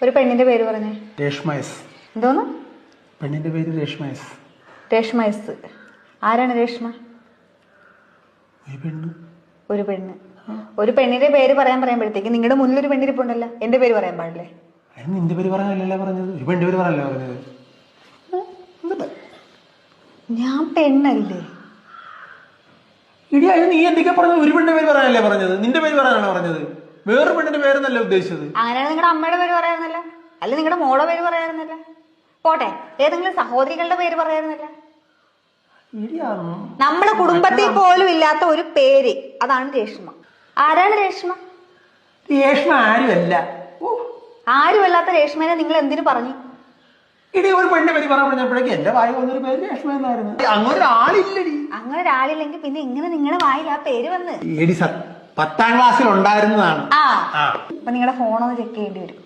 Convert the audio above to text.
ഒരു പെണ്ണിന്റെ പേര് പറഞ്ഞേ. രേഷ്മ എസ്. എന്തോന്ന്? പെണ്ണിന്റെ പേര് രേഷ്മ എസ്. രേഷ്മ എസ്. ആരാണ് രേഷ്മ? ഒരു പെണ്ണ്. ഒരു പെണ്ണ്. ഒരു പെണ്ണിന്റെ പേര് പറയുമ്പോഴത്തേക്ക് നിങ്ങളുടെ മുന്നിൽ ഒരു പെണ്ണിരിപ്പുണ്ടല്ലോ, എന്റെ പേര് പറയാൻ പാടില്ലേ? അതിന് നിന്റെ പേര് പറയാനല്ലേ പറഞ്ഞത്, ഒരു പെണ്ണിന്റെ പേര് പറയാനല്ലേ പറഞ്ഞത്. ഞാൻ പെണ്ണല്ലേ? ഇടി അതിന് നീ എന്തൊക്കെ പറഞ്ഞത്? ഒരു പെണ്ണിന്റെ പേര് പറയാനല്ലേ പറഞ്ഞത്, നിന്റെ പേര് പറയാനാണ് പറഞ്ഞത്. വേറൊരു പെണ്ണിന്റെ പേരെന്നല്ല ഉദ്ദേശിച്ചത്. അങ്ങനെയാണ് നിങ്ങളുടെ അമ്മയുടെ പേര് പറയാറുന്നല്ല, അല്ലെ നിങ്ങളുടെ മോളുടെ പേര് പറയാറുന്നല്ല, പോട്ടെ ഏതെങ്കിലും സഹോദരികളുടെ പേര് പറയാറുന്നല്ല. നമ്മുടെ കുടുംബത്തിൽ പോലും ഇല്ലാത്ത ഒരു പേര്, അതാണ് രേഷ്മ. ആരാണ് രേഷ്മ? രേഷ്മ ആരുമല്ല. ആരുമല്ലാത്ത രേഷ്മനെ നിങ്ങൾ എന്തിനു പറഞ്ഞു? ഇടി ഒരു പെണ്ണിന്റെ പേര് പറയാൻ പറഞ്ഞപ്പോഴേക്ക് എന്റെ വായി വന്നൊരു പേര് രേഷ്മ എന്നായിരുന്നു. അങ്ങനെ ഒരാളില്ലടി. അങ്ങനെ ഒരാളില്ലെങ്കിൽ പിന്നെ ഇങ്ങനെ നിങ്ങളുടെ വായിൽ ആ പേര് വന്ന്? എടി 10ാം ക്ലാസ്സിൽ ഉണ്ടായിരുന്നതാണ്. അപ്പൊ നിങ്ങളുടെ ഫോണൊന്ന് ചെക്ക് ചെയ്യേണ്ടി വരും.